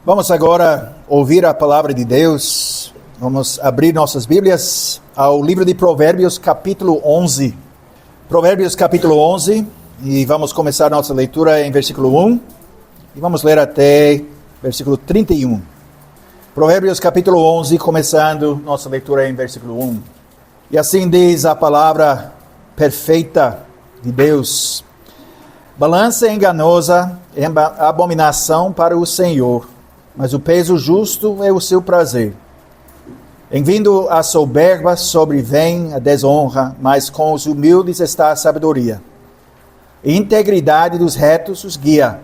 Vamos agora ouvir a palavra de Deus. Vamos abrir nossas Bíblias ao livro de Provérbios, capítulo 11. Provérbios, capítulo 11, e vamos começar nossa leitura em versículo 1, e vamos ler até versículo 31. Provérbios, capítulo 11, começando nossa leitura em versículo 1. E assim diz a palavra perfeita de Deus: balança enganosa é abominação para o Senhor, mas o peso justo é o seu prazer. Em vindo a soberba sobrevém a desonra, mas com os humildes está a sabedoria. A integridade dos retos os guia,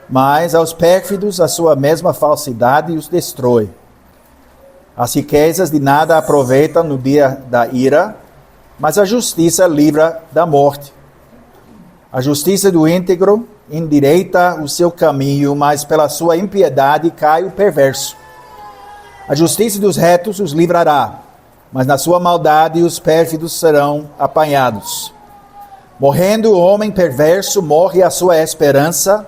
mas aos pérfidos a sua mesma falsidade os destrói. As riquezas de nada aproveitam no dia da ira, mas a justiça livra da morte. A justiça do íntegro endireita o seu caminho, mas pela sua impiedade cai o perverso. A justiça dos retos os livrará, mas na sua maldade os pérfidos serão apanhados. Morrendo o homem perverso, morre a sua esperança,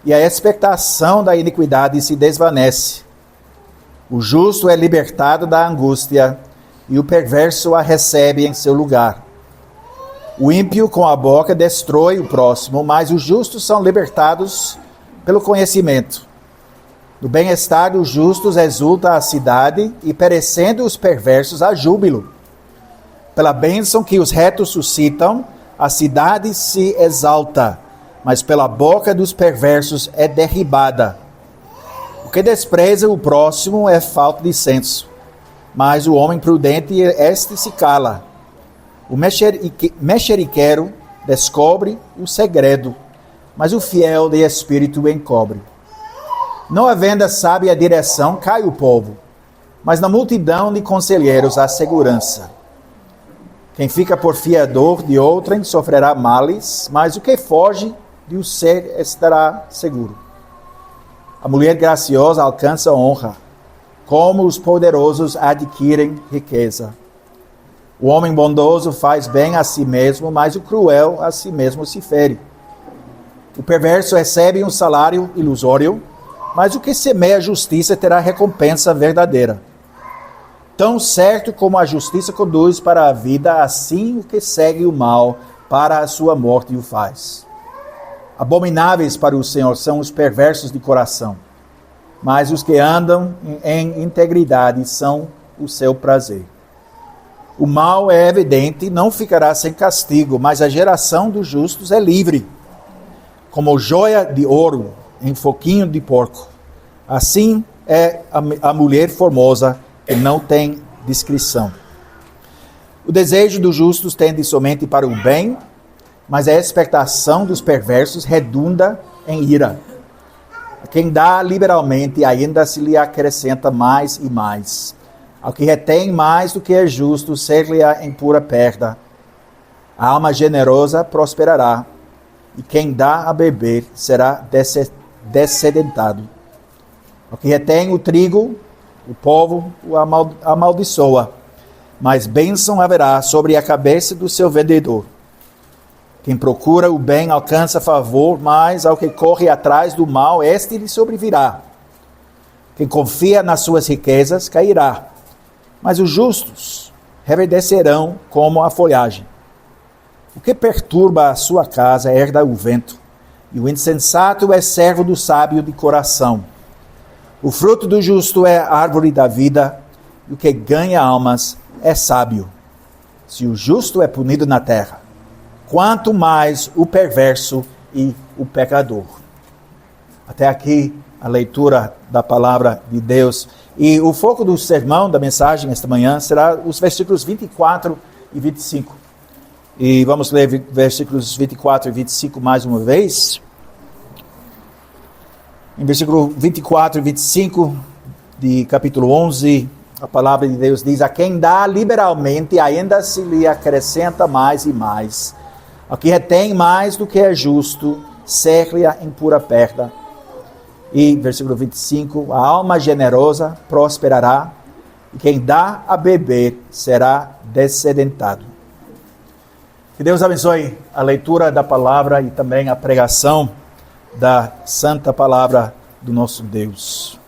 e a expectação da iniquidade se desvanece. O justo é libertado da angústia, e o perverso a recebe em seu lugar. O ímpio com a boca destrói o próximo, mas os justos são libertados pelo conhecimento. No bem-estar dos justos exulta a cidade, e perecendo os perversos há júbilo. Pela bênção que os retos suscitam, a cidade se exalta, mas pela boca dos perversos é derribada. O que despreza o próximo é falta de senso, mas o homem prudente este se cala. O mexeriqueiro descobre o segredo, mas o fiel de espírito encobre. Não havendo sábia direção, cai o povo, mas na multidão de conselheiros há segurança. Quem fica por fiador de outrem sofrerá males, mas o que foge de o ser estará seguro. A mulher graciosa alcança honra, como os poderosos adquirem riqueza. O homem bondoso faz bem a si mesmo, mas o cruel a si mesmo se fere. O perverso recebe um salário ilusório, mas o que semeia a justiça terá recompensa verdadeira. Tão certo como a justiça conduz para a vida, assim o que segue o mal para a sua morte o faz. Abomináveis para o Senhor são os perversos de coração, mas os que andam em integridade são o seu prazer. O mal é evidente, não ficará sem castigo, mas a geração dos justos é livre. Como joia de ouro em foquinho de porco, assim é a mulher formosa que não tem discrição. O desejo dos justos tende somente para o bem, mas a expectação dos perversos redunda em ira. A quem dá liberalmente ainda se lhe acrescenta mais e mais. Ao que retém mais do que é justo, ser-lhe-á em pura perda. A alma generosa prosperará, e quem dá a beber será descedentado. Ao que retém o trigo, o povo o amaldiçoa, mas bênção haverá sobre a cabeça do seu vendedor. Quem procura o bem alcança favor, mas ao que corre atrás do mal, este lhe sobrevirá. Quem confia nas suas riquezas cairá, mas os justos reverdecerão como a folhagem. O que perturba a sua casa herda o vento, e o insensato é servo do sábio de coração. O fruto do justo é a árvore da vida, e o que ganha almas é sábio. Se o justo é punido na terra, quanto mais o perverso e o pecador. Até aqui a leitura da palavra de Deus. E o foco do sermão, da mensagem esta manhã, será os versículos 24 e 25. E vamos ler versículos 24 e 25 mais uma vez. Em versículo 24 e 25 de capítulo 11, a palavra de Deus diz: a quem dá liberalmente ainda se lhe acrescenta mais e mais. Ao que retém mais do que é justo, ser-lhe-á em pura perda. E, versículo 25, a alma generosa prosperará, e quem dá a beber será descedentado. Que Deus abençoe a leitura da palavra e também a pregação da santa palavra do nosso Deus.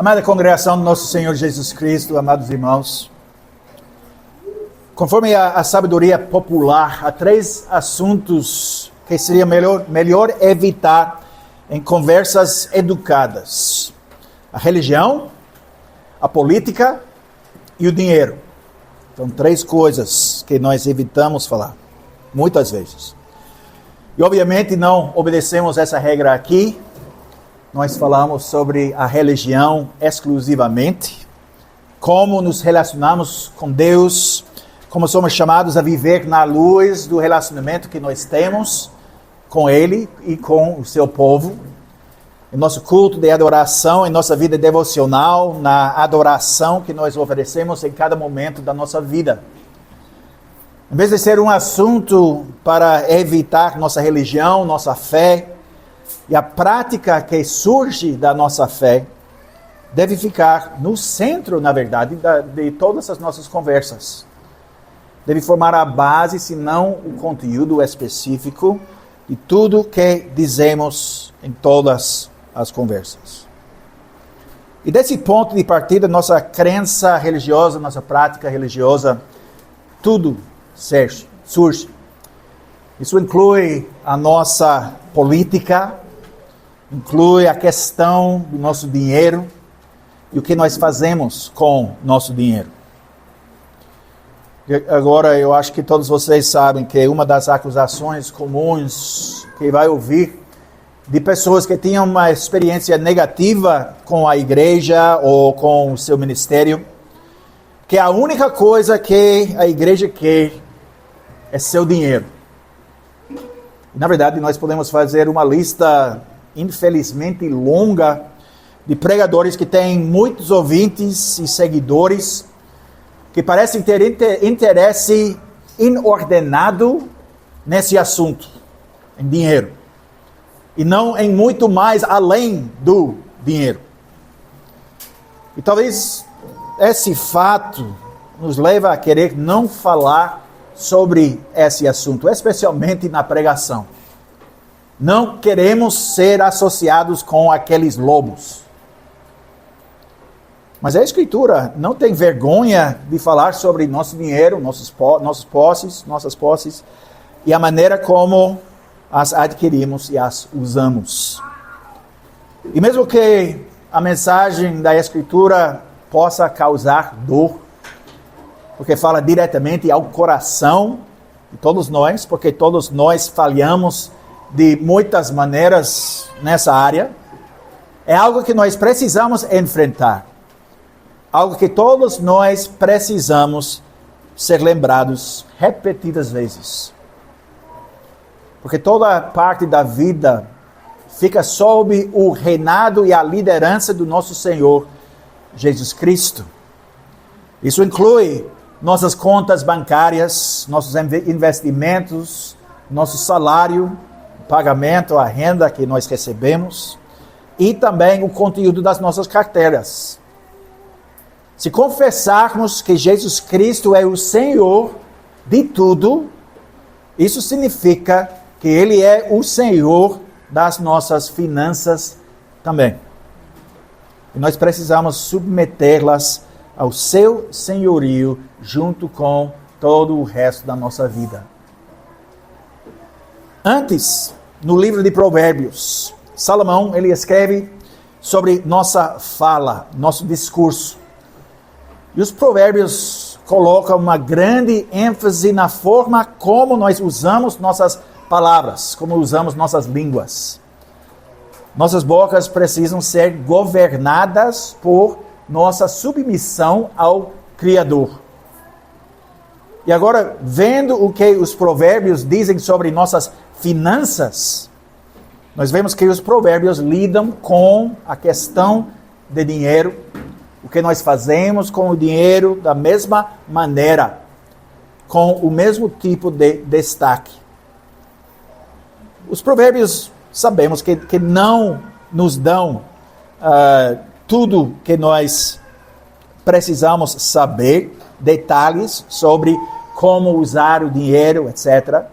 Amada congregação do nosso Senhor Jesus Cristo, amados irmãos, conforme a sabedoria popular, há 3 assuntos que seria melhor evitar em conversas educadas: a religião, a política e o dinheiro. São 3 coisas que nós evitamos falar, muitas vezes. E obviamente não obedecemos essa regra aqui. Nós falamos sobre a religião exclusivamente, como nos relacionamos com Deus, como somos chamados a viver na luz do relacionamento que nós temos com Ele e com o seu povo. Em nosso culto de adoração, em nossa vida devocional, na adoração que nós oferecemos em cada momento da nossa vida. Em vez de ser um assunto para evitar nossa religião, nossa fé, e a prática que surge da nossa fé, deve ficar no centro, na verdade, de todas as nossas conversas. Deve formar a base, se não o conteúdo específico, de tudo que dizemos em todas as conversas. E desse ponto de partida, nossa crença religiosa, nossa prática religiosa, tudo surge. Isso inclui a nossa política, inclui a questão do nosso dinheiro e o que nós fazemos com nosso dinheiro. E agora, eu acho que todos vocês sabem que uma das acusações comuns que vai ouvir de pessoas que tinham uma experiência negativa com a igreja ou com o seu ministério, que a única coisa que a igreja quer é seu dinheiro. Na verdade, nós podemos fazer uma lista infelizmente longa de pregadores que têm muitos ouvintes e seguidores que parecem ter interesse inordenado nesse assunto, em dinheiro, e não em muito mais além do dinheiro. E talvez esse fato nos leve a querer não falar sobre esse assunto, especialmente na pregação. Não queremos ser associados com aqueles lobos. Mas a Escritura não tem vergonha de falar sobre nosso dinheiro, nossas posses, e a maneira como as adquirimos e as usamos. E mesmo que a mensagem da Escritura possa causar dor, porque fala diretamente ao coração de todos nós, porque todos nós falhamos de muitas maneiras nessa área, é algo que nós precisamos enfrentar. Algo que todos nós precisamos ser lembrados repetidas vezes. Porque toda parte da vida fica sob o reinado e a liderança do nosso Senhor Jesus Cristo. Isso inclui nossas contas bancárias, nossos investimentos, nosso salário, pagamento, a renda que nós recebemos, e também o conteúdo das nossas carteiras. Se confessarmos que Jesus Cristo é o Senhor de tudo, isso significa que Ele é o Senhor das nossas finanças também. E nós precisamos submetê-las ao seu senhorio junto com todo o resto da nossa vida. Antes, no livro de Provérbios, Salomão, ele escreve sobre nossa fala, nosso discurso. E os provérbios colocam uma grande ênfase na forma como nós usamos nossas palavras, como usamos nossas línguas. Nossas bocas precisam ser governadas por nossa submissão ao Criador. E agora, vendo o que os provérbios dizem sobre nossas finanças, nós vemos que os provérbios lidam com a questão de dinheiro, o que nós fazemos com o dinheiro da mesma maneira, com o mesmo tipo de destaque. Os provérbios sabemos que não nos dão tudo que nós precisamos saber, detalhes sobre como usar o dinheiro, etc.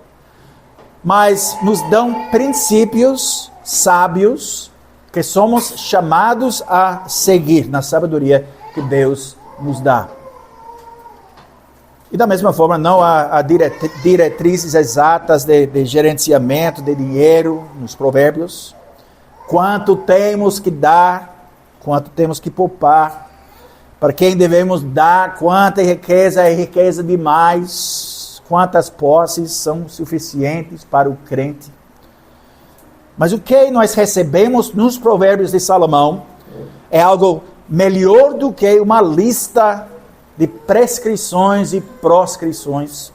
Mas nos dão princípios sábios que somos chamados a seguir na sabedoria que Deus nos dá. E da mesma forma, não há diretrizes exatas de gerenciamento de dinheiro nos provérbios. Quanto temos que dar, quanto temos que poupar, para quem devemos dar, quanta riqueza é riqueza demais, quantas posses são suficientes para o crente. Mas o que nós recebemos nos provérbios de Salomão é algo melhor do que uma lista de prescrições e proscrições.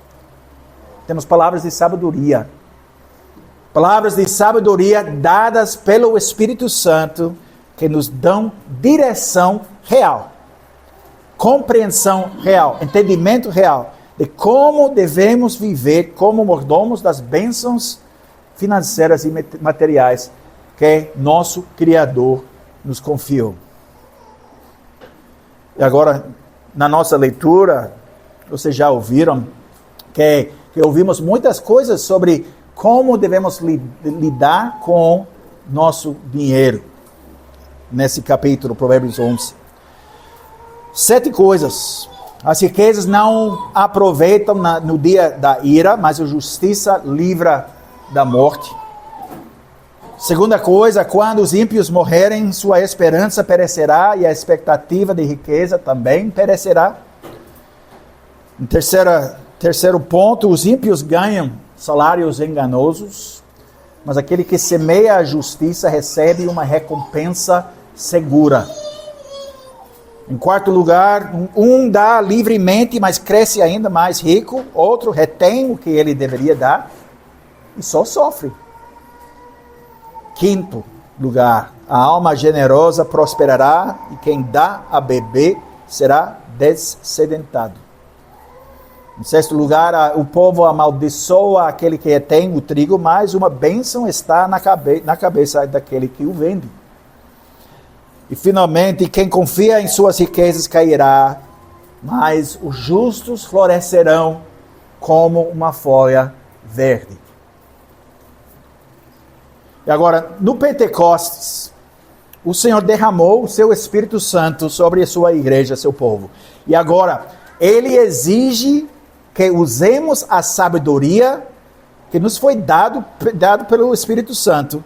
Temos palavras de sabedoria. Palavras de sabedoria dadas pelo Espírito Santo que nos dão direção real, compreensão real, entendimento real de como devemos viver como mordomos das bênçãos financeiras e materiais que nosso Criador nos confiou. E agora, na nossa leitura, vocês já ouviram que ouvimos muitas coisas sobre como devemos lidar com nosso dinheiro. Nesse capítulo, Provérbios 11. 7 coisas. As riquezas não aproveitam no dia da ira, mas a justiça livra da morte. Segunda coisa, quando os ímpios morrerem, sua esperança perecerá e a expectativa de riqueza também perecerá. Em terceiro ponto, os ímpios ganham salários enganosos, mas aquele que semeia a justiça recebe uma recompensa segura. Em quarto lugar, um dá livremente, mas cresce ainda mais rico, outro retém o que ele deveria dar e só sofre. Quinto lugar, a alma generosa prosperará e quem dá a beber será dessedentado. Em sexto lugar, o povo amaldiçoa aquele que retém o trigo, mas uma bênção está na cabeça daquele que o vende. E finalmente, quem confia em suas riquezas cairá, mas os justos florescerão como uma folha verde. E agora, no Pentecostes, o Senhor derramou o seu Espírito Santo sobre a sua igreja, seu povo. E agora, Ele exige que usemos a sabedoria que nos foi dado pelo Espírito Santo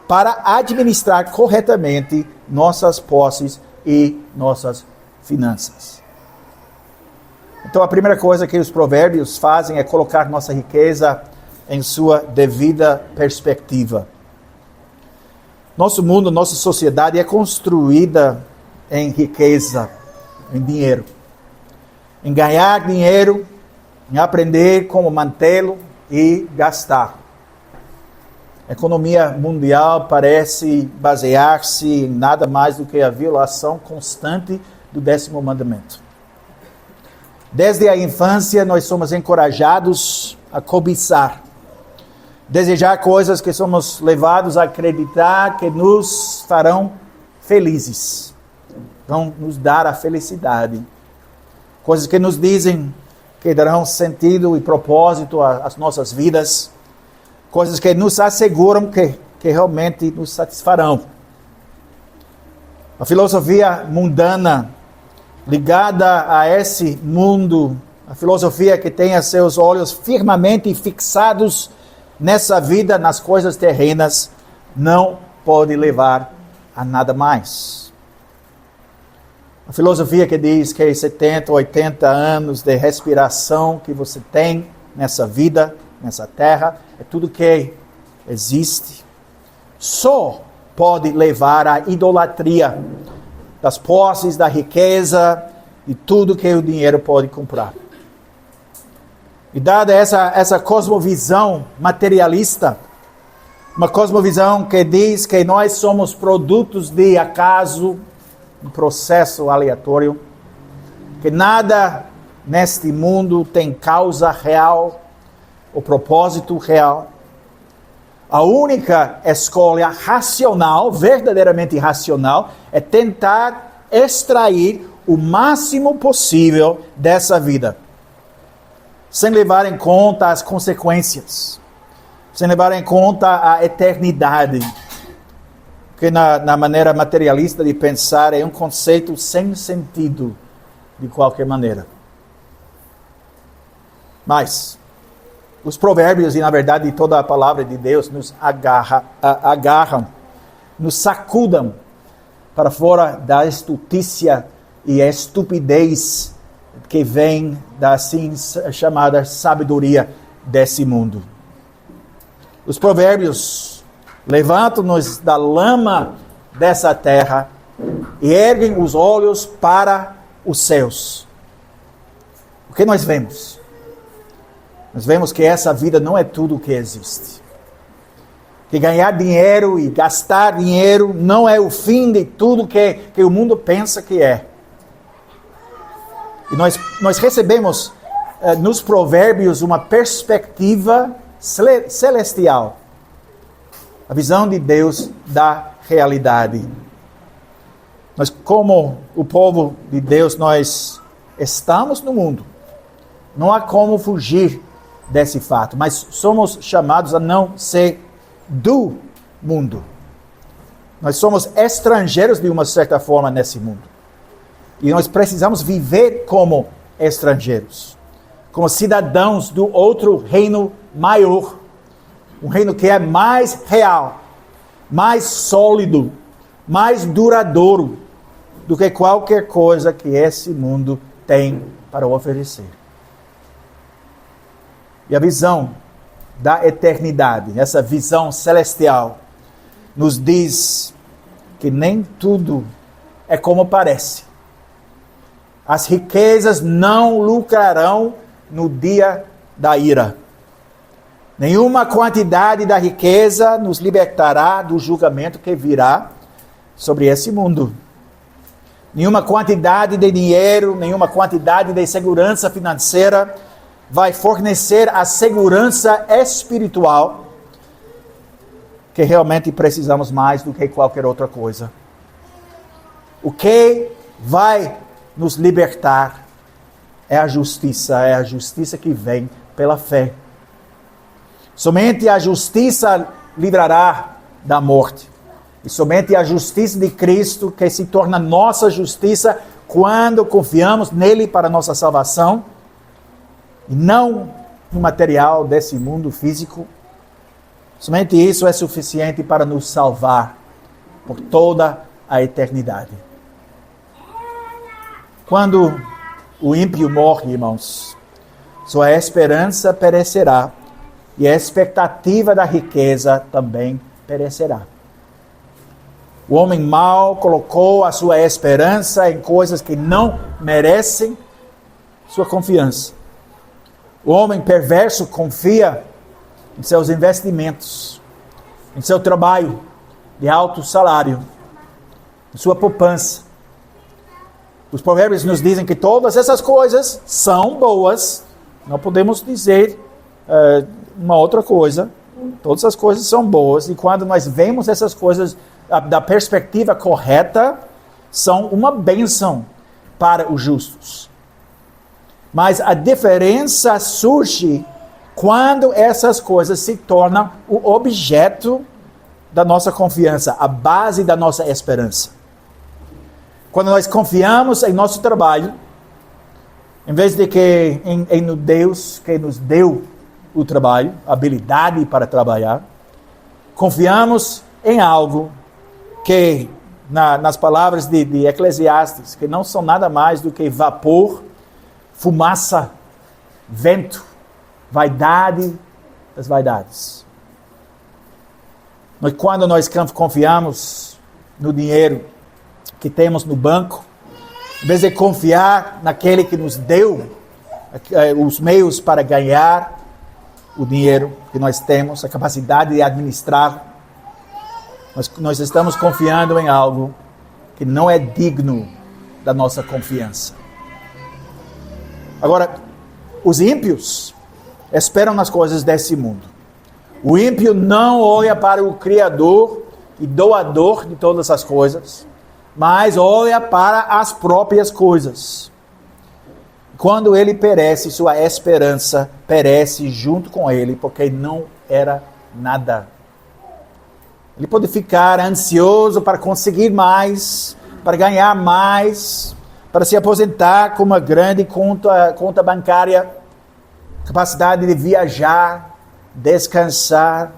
para administrar corretamente nossas posses e nossas finanças. Então, a primeira coisa que os provérbios fazem é colocar nossa riqueza em sua devida perspectiva. Nosso mundo, nossa sociedade é construída em riqueza, em dinheiro. Em ganhar dinheiro, em aprender como mantê-lo e gastar. A economia mundial parece basear-se em nada mais do que a violação constante do 10º mandamento. Desde a infância, nós somos encorajados a cobiçar, desejar coisas que somos levados a acreditar que nos farão felizes, vão nos dar a felicidade. Coisas que nos dizem que darão sentido e propósito às nossas vidas. Coisas que nos asseguram que realmente nos satisfarão. A filosofia mundana, ligada a esse mundo, a filosofia que tem seus olhos firmemente fixados nessa vida, nas coisas terrenas, não pode levar a nada mais. A filosofia que diz que 70, 80 anos de respiração que você tem nessa vida, nessa terra, é tudo que existe, só pode levar à idolatria das posses, da riqueza, de tudo que o dinheiro pode comprar. E dada essa cosmovisão materialista, uma cosmovisão que diz que nós somos produtos de acaso, um processo aleatório, que nada neste mundo tem causa real, o propósito real. A única escolha racional, verdadeiramente racional, é tentar extrair o máximo possível dessa vida, sem levar em conta as consequências, sem levar em conta a eternidade. Porque na maneira materialista de pensar é um conceito sem sentido de qualquer maneira. Mas os provérbios e na verdade toda a palavra de Deus nos agarram, nos sacudam para fora da estultícia e estupidez que vem da assim chamada sabedoria desse mundo. Os provérbios levantam-nos da lama dessa terra e erguem os olhos para os céus. O que nós vemos? Nós vemos que essa vida não é tudo o que existe. Que ganhar dinheiro e gastar dinheiro não é o fim de tudo que o mundo pensa que é. E nós recebemos nos provérbios uma perspectiva celestial. A visão de Deus da realidade. Nós, como o povo de Deus, nós estamos no mundo. Não há como fugir desse fato, mas somos chamados a não ser do mundo. Nós somos estrangeiros de uma certa forma nesse mundo. E nós precisamos viver como estrangeiros, como cidadãos do outro reino maior, um reino que é mais real, mais sólido, mais duradouro do que qualquer coisa que esse mundo tem para oferecer. E a visão da eternidade, essa visão celestial, nos diz que nem tudo é como parece. As riquezas não lucrarão no dia da ira. Nenhuma quantidade da riqueza nos libertará do julgamento que virá sobre esse mundo. Nenhuma quantidade de dinheiro, nenhuma quantidade de segurança financeira vai fornecer a segurança espiritual que realmente precisamos mais do que qualquer outra coisa. O que vai nos libertar é a justiça que vem pela fé. Somente a justiça livrará da morte. E somente a justiça de Cristo, que se torna nossa justiça quando confiamos nele para nossa salvação, e não no material desse mundo físico. Somente isso é suficiente para nos salvar por toda a eternidade. Quando o ímpio morre, irmãos, sua esperança perecerá e a expectativa da riqueza também perecerá. O homem mau colocou a sua esperança em coisas que não merecem sua confiança. O homem perverso confia em seus investimentos, em seu trabalho de alto salário, em sua poupança. Os provérbios nos dizem que todas essas coisas são boas. Não podemos dizer uma outra coisa. Todas as coisas são boas. E quando nós vemos essas coisas da perspectiva correta, são uma bênção para os justos. Mas a diferença surge quando essas coisas se tornam o objeto da nossa confiança, a base da nossa esperança. Quando nós confiamos em nosso trabalho, em vez de que em Deus que nos deu o trabalho, a habilidade para trabalhar, confiamos em algo que, nas palavras de Eclesiastes, que não são nada mais do que vapor, fumaça, vento, vaidade das vaidades. Mas quando nós confiamos no dinheiro que temos no banco, em vez de confiar naquele que nos deu os meios para ganhar o dinheiro que nós temos, a capacidade de administrar, nós estamos confiando em algo que não é digno da nossa confiança. Agora, os ímpios esperam nas coisas desse mundo. O ímpio não olha para o Criador e doador de todas as coisas, mas olha para as próprias coisas. Quando ele perece, sua esperança perece junto com ele, porque não era nada. Ele pode ficar ansioso para conseguir mais, para ganhar mais, para se aposentar com uma grande conta bancária, capacidade de viajar, descansar,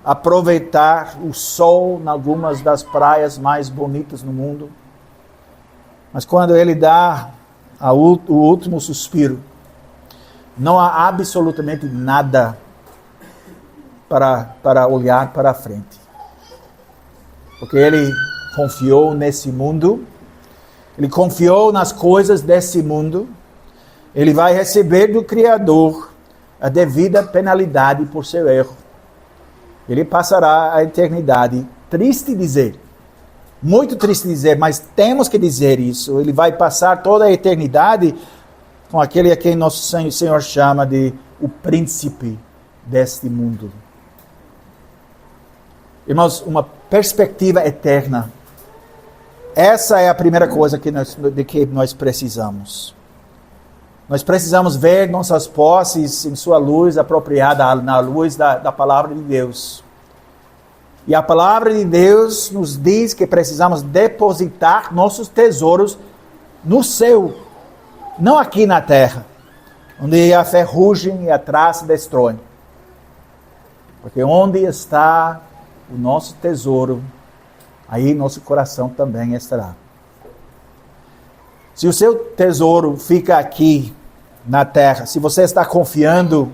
aproveitar o sol em algumas das praias mais bonitas no mundo. Mas quando ele dá o último suspiro, não há absolutamente nada para olhar para a frente. Porque ele confiou nesse mundo, ele confiou nas coisas desse mundo, ele vai receber do Criador a devida penalidade por seu erro. Ele passará a eternidade, triste dizer, muito triste dizer, mas temos que dizer isso. Ele vai passar toda a eternidade com aquele a quem nosso Senhor chama de o príncipe deste mundo. Irmãos, uma perspectiva eterna. Essa é a primeira coisa de que nós precisamos. Nós precisamos ver nossas posses em sua luz apropriada, na luz da palavra de Deus. E a palavra de Deus nos diz que precisamos depositar nossos tesouros no céu, não aqui na terra, onde a ferrugem e a traça destroem. Porque onde está o nosso tesouro, aí nosso coração também estará. Se o seu tesouro fica aqui na terra, se você está confiando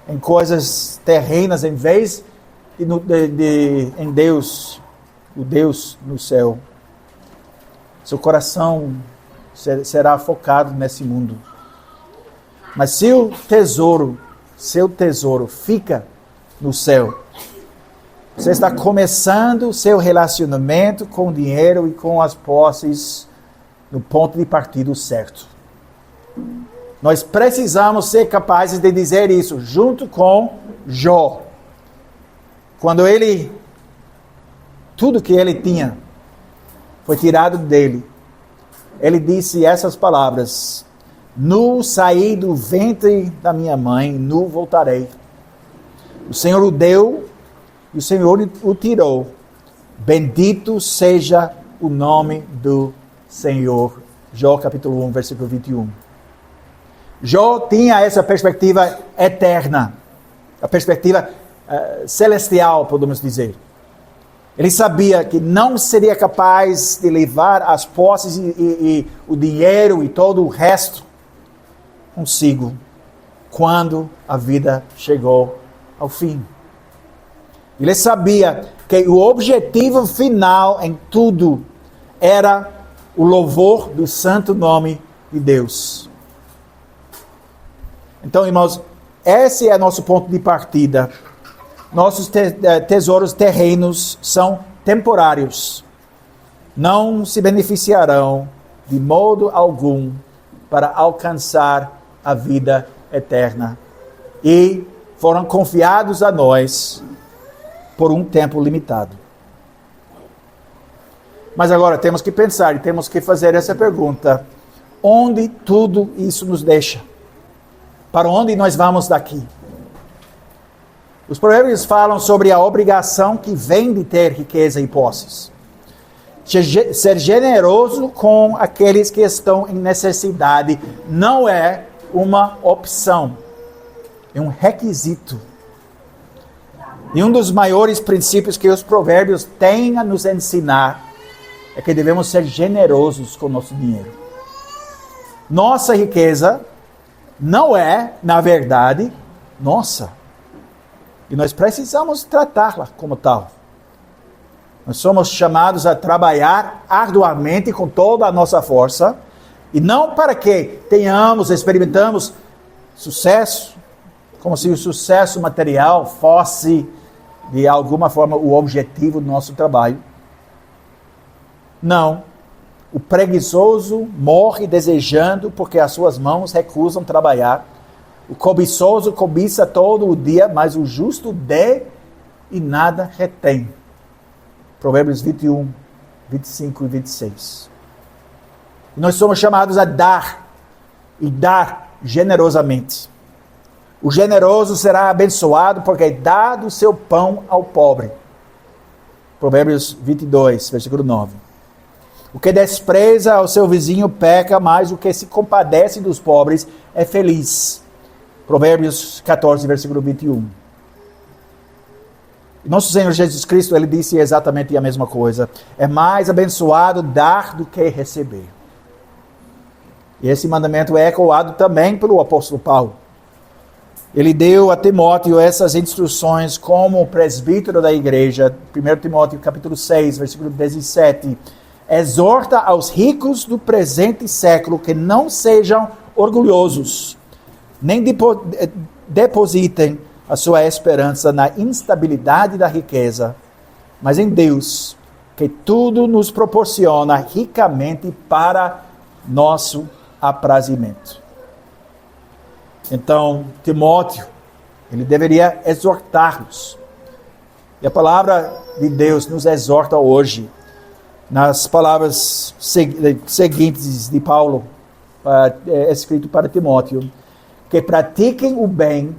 em coisas terrenas em vez em Deus, o Deus no céu, seu coração será focado nesse mundo. Mas se o seu tesouro fica no céu, você está começando o seu relacionamento com o dinheiro e com as posses no ponto de partida certo. Nós precisamos ser capazes de dizer isso junto com Jó. Quando tudo que ele tinha foi tirado dele, ele disse essas palavras: nu saí do ventre da minha mãe, nu voltarei. O Senhor o deu e o Senhor o tirou. Bendito seja o nome do Senhor. Jó capítulo 1, versículo 21. Jó tinha essa perspectiva eterna, a perspectiva celestial, podemos dizer. Ele sabia que não seria capaz de levar as posses e o dinheiro e todo o resto consigo quando a vida chegou ao fim. Ele sabia que o objetivo final em tudo era o louvor do santo nome de Deus. Então, irmãos, esse é nosso ponto de partida. Nossos tesouros terrenos são temporários. Não se beneficiarão de modo algum para alcançar a vida eterna. E foram confiados a nós por um tempo limitado. Mas agora temos que pensar e temos que fazer essa pergunta: onde tudo isso nos deixa? Para onde nós vamos daqui? Os provérbios falam sobre a obrigação que vem de ter riqueza e posses. Ser generoso com aqueles que estão em necessidade não é uma opção, é um requisito. E um dos maiores princípios que os provérbios têm a nos ensinar é que devemos ser generosos com o nosso dinheiro. Nossa riqueza não é, na verdade, nossa. E nós precisamos tratá-la como tal. Nós somos chamados a trabalhar arduamente com toda a nossa força, e não para que experimentamos sucesso, como se o sucesso material fosse, de alguma forma, o objetivo do nosso trabalho. Não. O preguiçoso morre desejando porque as suas mãos recusam trabalhar. O cobiçoso cobiça todo o dia, mas o justo dê e nada retém. Provérbios 21, 25 e 26. E nós somos chamados a dar, e dar generosamente. O generoso será abençoado porque dá do seu pão ao pobre. Provérbios 22, versículo 9. O que despreza ao seu vizinho peca, mas o que se compadece dos pobres é feliz. Provérbios 14, versículo 21. Nosso Senhor Jesus Cristo, ele disse exatamente a mesma coisa. É mais abençoado dar do que receber. E esse mandamento é ecoado também pelo apóstolo Paulo. Ele deu a Timóteo essas instruções como presbítero da igreja. 1 Timóteo capítulo 6, versículo 17. Exorta aos ricos do presente século que não sejam orgulhosos, nem depositem a sua esperança na instabilidade da riqueza, mas em Deus, que tudo nos proporciona ricamente para nosso aprazimento. Então, Timóteo, ele deveria exortar-nos. E a palavra de Deus nos exorta hoje, nas palavras seguintes de Paulo, escrito para Timóteo, que pratiquem o bem,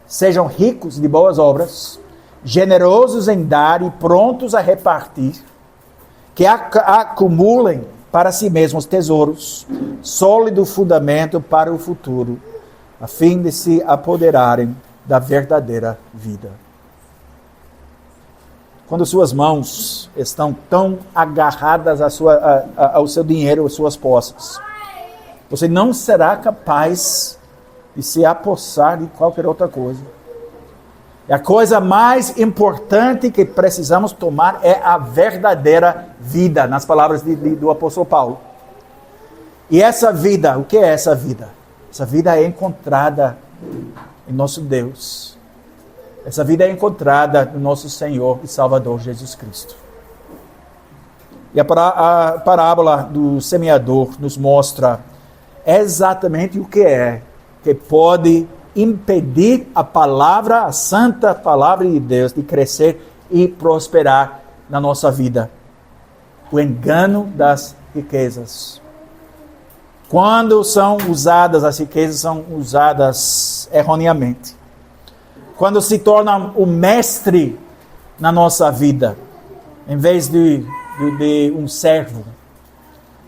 sejam ricos de boas obras, generosos em dar e prontos a repartir, que acumulem para si mesmos tesouros, sólido fundamento para o futuro, a fim de se apoderarem da verdadeira vida. Quando suas mãos estão tão agarradas ao seu dinheiro, às suas posses, você não será capaz de se apossar de qualquer outra coisa. E a coisa mais importante que precisamos tomar é a verdadeira vida, nas palavras do apóstolo Paulo. E essa vida, o que é essa vida? Essa vida é encontrada em nosso Deus. Essa vida é encontrada no nosso Senhor e Salvador Jesus Cristo. E a parábola do semeador nos mostra exatamente o que pode impedir a santa palavra de Deus de crescer e prosperar na nossa vida. O engano das riquezas. Quando são usadas, as riquezas são usadas erroneamente. Quando se torna o mestre na nossa vida, em vez de um servo.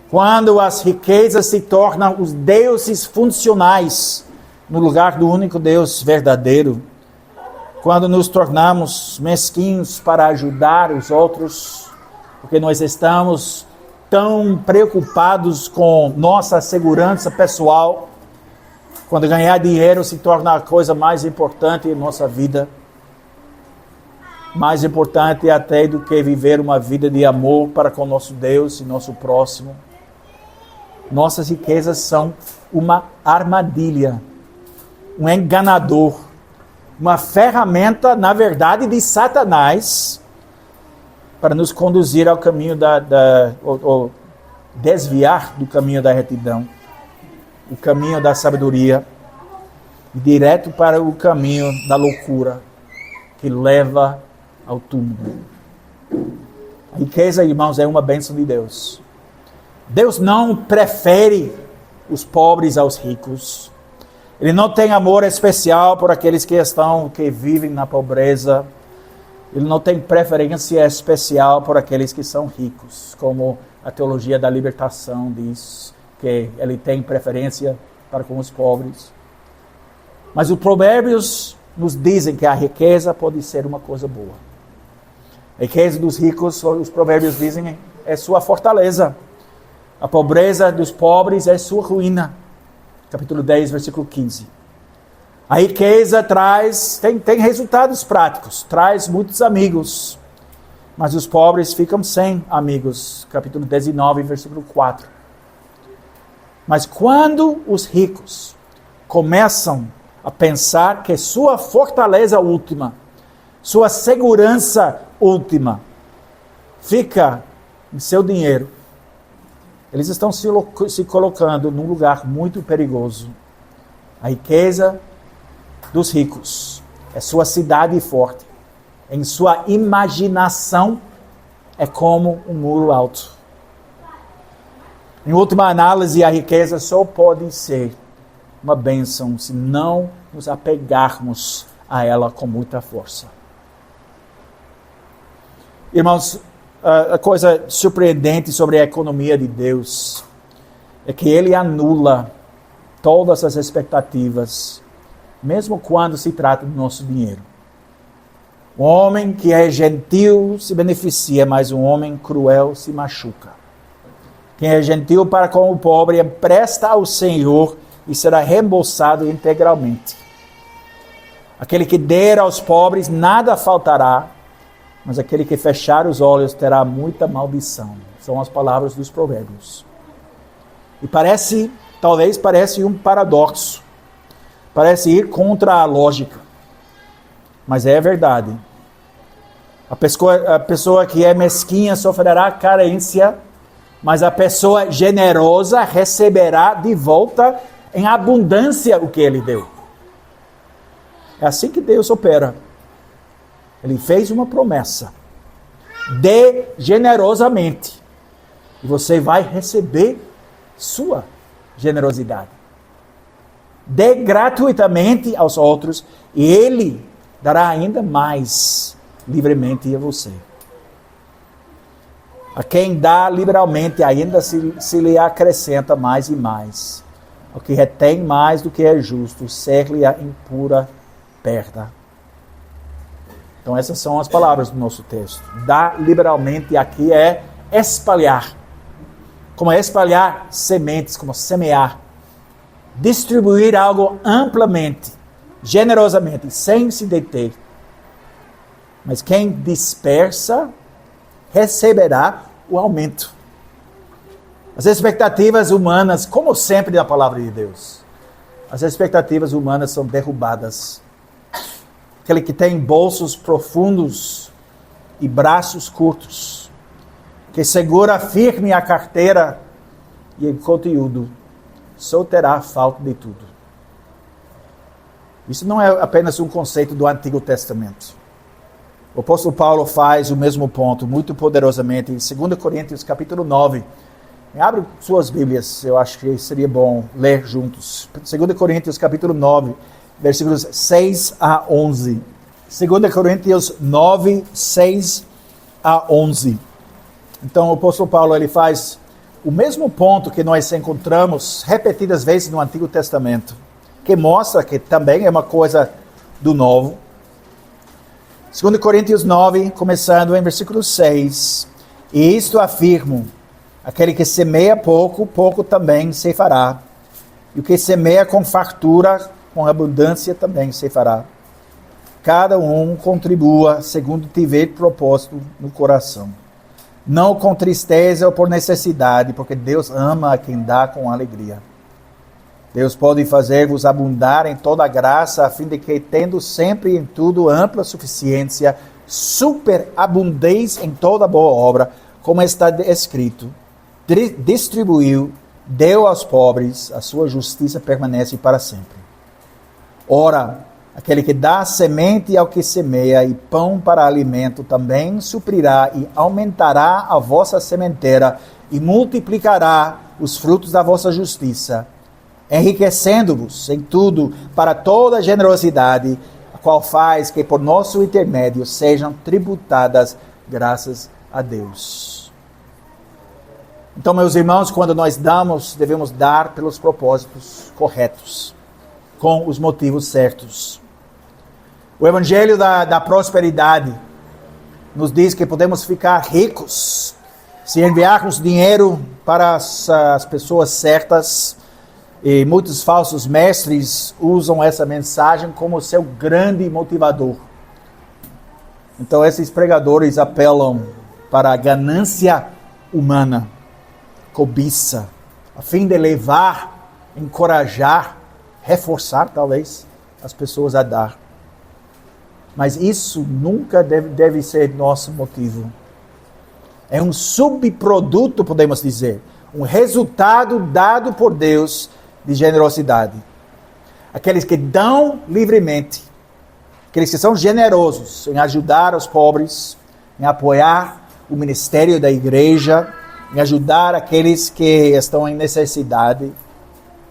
Quando as riquezas se tornam os deuses funcionais, no lugar do único Deus verdadeiro. Quando nos tornamos mesquinhos para ajudar os outros, porque nós estamos tão preocupados com nossa segurança pessoal. Quando ganhar dinheiro se torna a coisa mais importante em nossa vida. Mais importante até do que viver uma vida de amor para com nosso Deus e nosso próximo. Nossas riquezas são uma armadilha, um enganador, uma ferramenta, na verdade, de Satanás para nos conduzir ao caminho ou desviar do caminho da retidão, o caminho da sabedoria, e direto para o caminho da loucura, que leva ao túmulo. A riqueza, irmãos, é uma bênção de Deus. Deus não prefere os pobres aos ricos. Ele não tem amor especial por aqueles que vivem na pobreza. Ele não tem preferência especial por aqueles que são ricos, como a teologia da libertação diz, que ele tem preferência para com os pobres. Mas os provérbios nos dizem que a riqueza pode ser uma coisa boa. A riqueza dos ricos, os provérbios dizem, é sua fortaleza. A pobreza dos pobres é sua ruína. Capítulo 10, versículo 15. A riqueza tem resultados práticos, traz muitos amigos, mas os pobres ficam sem amigos. Capítulo 19, versículo 4. Mas quando os ricos começam a pensar que sua fortaleza última, sua segurança última, fica em seu dinheiro, eles estão se colocando num lugar muito perigoso. A riqueza dos ricos é sua cidade forte. Em sua imaginação é como um muro alto. Em última análise, a riqueza só pode ser uma bênção se não nos apegarmos a ela com muita força. Irmãos, a coisa surpreendente sobre a economia de Deus é que Ele anula todas as expectativas, mesmo quando se trata do nosso dinheiro. Um homem que é gentil se beneficia, mas um homem cruel se machuca. Quem é gentil para com o pobre empresta ao Senhor e será reembolsado integralmente. Aquele que der aos pobres nada faltará, mas aquele que fechar os olhos terá muita maldição. São as palavras dos provérbios. E talvez parece um paradoxo. Parece ir contra a lógica. Mas é verdade. A pessoa que é mesquinha sofrerá carência, mas a pessoa generosa receberá de volta em abundância o que ele deu. É assim que Deus opera. Ele fez uma promessa. Dê generosamente. E você vai receber sua generosidade. Dê gratuitamente aos outros e Ele dará ainda mais livremente a você. A quem dá liberalmente ainda se lhe acrescenta mais e mais. O que retém mais do que é justo, ser-lhe a impura perda. Então essas são as palavras do nosso texto. Dar liberalmente aqui é espalhar. Como espalhar sementes, como semear. Distribuir algo amplamente, generosamente, sem se deter. Mas quem dispersa, receberá o aumento. As expectativas humanas, como sempre na palavra de Deus, as expectativas humanas são derrubadas. Aquele que tem bolsos profundos e braços curtos, que segura firme a carteira e o conteúdo, só terá falta de tudo. Isso não é apenas um conceito do Antigo Testamento. O apóstolo Paulo faz o mesmo ponto muito poderosamente em 2 Coríntios capítulo 9. Abre suas Bíblias, eu acho que seria bom ler juntos. 2 Coríntios capítulo 9, versículos 6 a 11. 2 Coríntios 9, 6 a 11. Então o apóstolo Paulo ele faz o mesmo ponto que nós encontramos repetidas vezes no Antigo Testamento, que mostra que também é uma coisa do Novo. 2 Coríntios 9, começando em versículo 6. E isto afirmo, aquele que semeia pouco, pouco também se fará. E o que semeia com fartura, com abundância também se fará. Cada um contribua segundo tiver propósito no coração. Não com tristeza ou por necessidade, porque Deus ama a quem dá com alegria. Deus pode fazer-vos abundar em toda a graça, a fim de que, tendo sempre em tudo ampla suficiência, superabundeis em toda boa obra, como está escrito, distribuiu, deu aos pobres, a sua justiça permanece para sempre. Ora, aquele que dá semente ao que semeia e pão para alimento também suprirá e aumentará a vossa sementeira e multiplicará os frutos da vossa justiça, enriquecendo-vos em tudo para toda generosidade, a qual faz que por nosso intermédio sejam tributadas graças a Deus. Então, meus irmãos, quando nós damos, devemos dar pelos propósitos corretos, com os motivos certos. O Evangelho da prosperidade nos diz que podemos ficar ricos se enviarmos dinheiro para as pessoas certas. E muitos falsos mestres usam essa mensagem como seu grande motivador. Então esses pregadores apelam para a ganância humana, cobiça, a fim de levar, encorajar, reforçar talvez as pessoas a dar. Mas isso nunca deve ser nosso motivo. É um subproduto, podemos dizer, um resultado dado por Deus de generosidade. Aqueles que dão livremente, aqueles que são generosos em ajudar os pobres, em apoiar o ministério da igreja, em ajudar aqueles que estão em necessidade,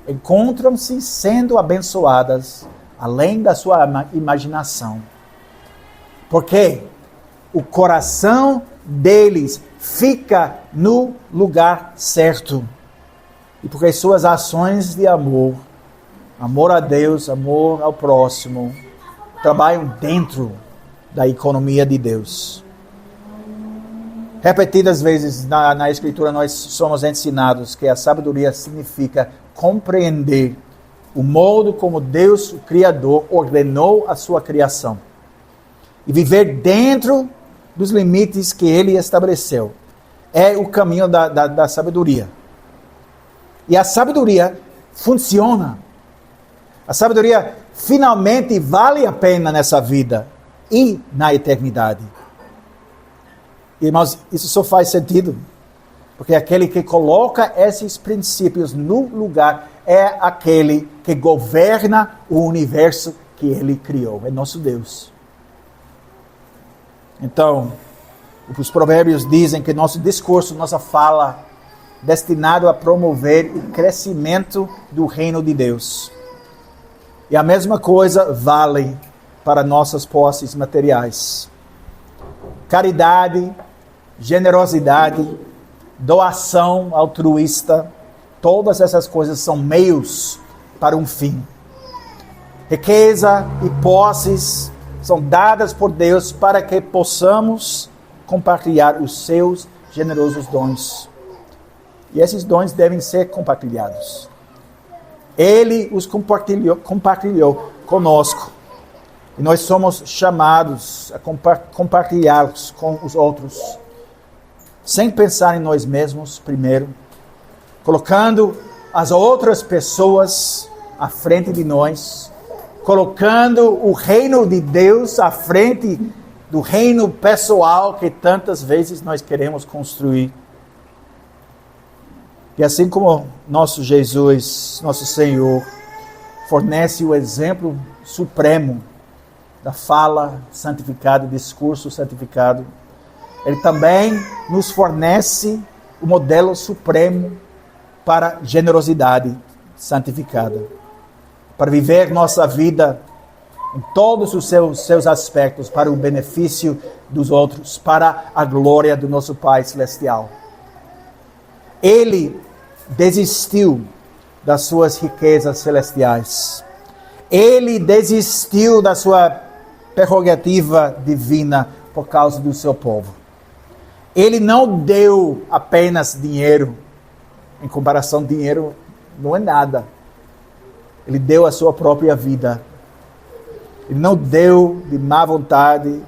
encontram-se sendo abençoadas além da sua imaginação. Porque o coração deles fica no lugar certo. E porque suas ações de amor, amor a Deus, amor ao próximo, trabalham dentro da economia de Deus. Repetidas vezes na Escritura nós somos ensinados que a sabedoria significa compreender o modo como Deus, o Criador, ordenou a sua criação. E viver dentro dos limites que Ele estabeleceu. É o caminho da sabedoria. E a sabedoria funciona. A sabedoria finalmente vale a pena nessa vida e na eternidade. Irmãos, isso só faz sentido. Porque aquele que coloca esses princípios no lugar é aquele que governa o universo que Ele criou. É nosso Deus. Então, os provérbios dizem que nosso discurso, nossa fala, destinado a promover o crescimento do reino de Deus. E a mesma coisa vale para nossas posses materiais. Caridade, generosidade, doação altruísta, todas essas coisas são meios para um fim. Riqueza e posses são dadas por Deus para que possamos compartilhar os seus generosos dons. E esses dons devem ser compartilhados. Ele os compartilhou conosco. E nós somos chamados a compartilhá-los com os outros. Sem pensar em nós mesmos primeiro. Colocando as outras pessoas à frente de nós. Colocando o reino de Deus à frente do reino pessoal que tantas vezes nós queremos construir. E assim como nosso Jesus, nosso Senhor, fornece o exemplo supremo da fala santificada, discurso santificado, Ele também nos fornece o modelo supremo para generosidade santificada. Para viver nossa vida em todos os seus aspectos, para o benefício dos outros, para a glória do nosso Pai Celestial. Ele desistiu das suas riquezas celestiais. Ele desistiu da sua prerrogativa divina por causa do seu povo. Ele não deu apenas dinheiro. Em comparação, dinheiro não é nada. Ele deu a sua própria vida. Ele não deu de má vontade,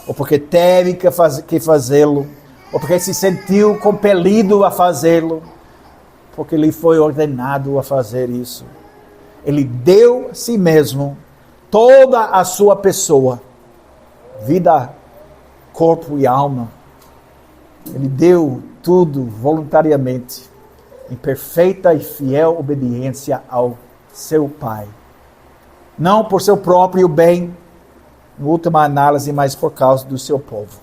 ou porque teve que fazê-lo, ou porque se sentiu compelido a fazê-lo, porque lhe foi ordenado a fazer isso. Ele deu a si mesmo toda a sua pessoa, vida, corpo e alma. Ele deu tudo voluntariamente, em perfeita e fiel obediência ao seu Pai. Não por seu próprio bem, em última análise, mas por causa do seu povo.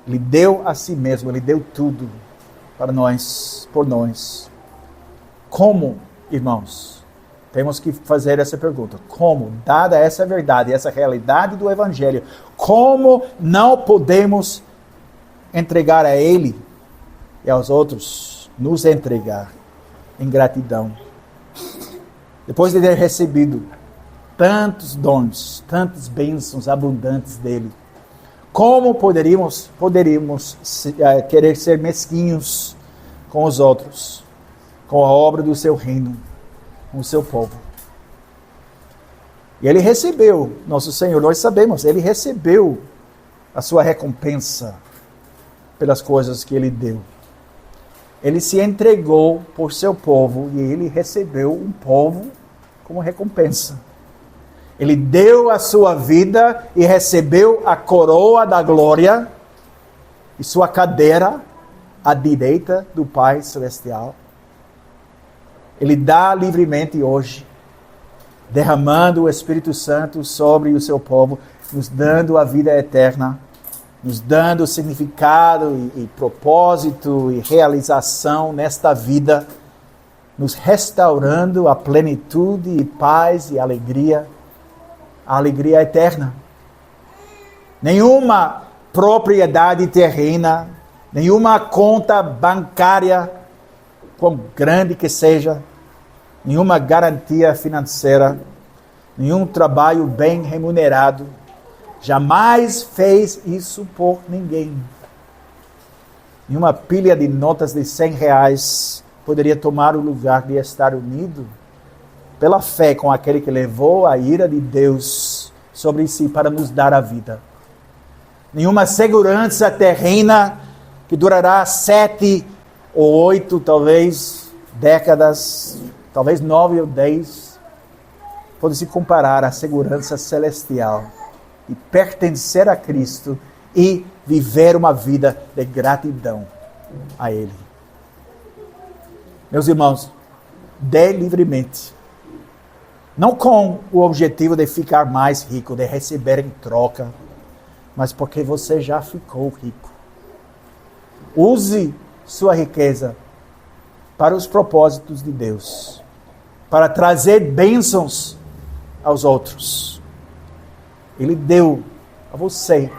Ele deu a si mesmo, Ele deu tudo para nós, por nós. Como, irmãos? Temos que fazer essa pergunta. Como, dada essa verdade, essa realidade do Evangelho, como não podemos entregar a Ele e aos outros, nos entregar em gratidão? Depois de ter recebido tantos dons, tantas bênçãos abundantes dele, como poderíamos querer ser mesquinhos com os outros, com a obra do seu reino, com o seu povo? E ele recebeu, nosso Senhor, nós sabemos, ele recebeu a sua recompensa pelas coisas que ele deu. Ele se entregou por seu povo e ele recebeu um povo como recompensa. Ele deu a sua vida e recebeu a coroa da glória e sua cadeira à direita do Pai Celestial. Ele dá livremente hoje, derramando o Espírito Santo sobre o seu povo, nos dando a vida eterna, nos dando significado e propósito e realização nesta vida, nos restaurando a plenitude e paz e alegria, a alegria eterna. nenhuma propriedade terrena, nenhuma conta bancária, quão grande que seja, nenhuma garantia financeira, nenhum trabalho bem remunerado, jamais fez isso por ninguém. Nenhuma pilha de notas de R$100 poderia tomar o lugar de estar unido pela fé com aquele que levou a ira de Deus sobre si para nos dar a vida. Nenhuma segurança terrena que durará 7 ou 8, talvez, décadas, talvez 9 ou 10, pode se comparar à segurança celestial de pertencer a Cristo e viver uma vida de gratidão a Ele. Meus irmãos, dê livremente. Não com o objetivo de ficar mais rico, de receber em troca, mas porque você já ficou rico. Use sua riqueza para os propósitos de Deus, para trazer bênçãos aos outros. Ele deu a você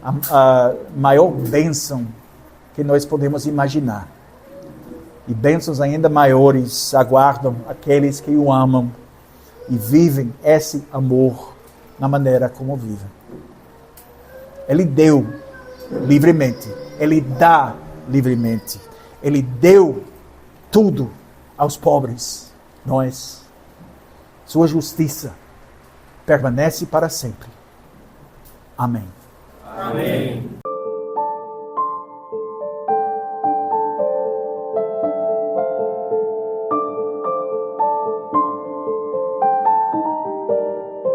a maior bênção que nós podemos imaginar. E bênçãos ainda maiores aguardam aqueles que o amam e vivem esse amor na maneira como vivem. Ele deu livremente. Ele dá livremente. Ele deu tudo aos pobres. Nós. Sua justiça permanece para sempre. Amém. Amém.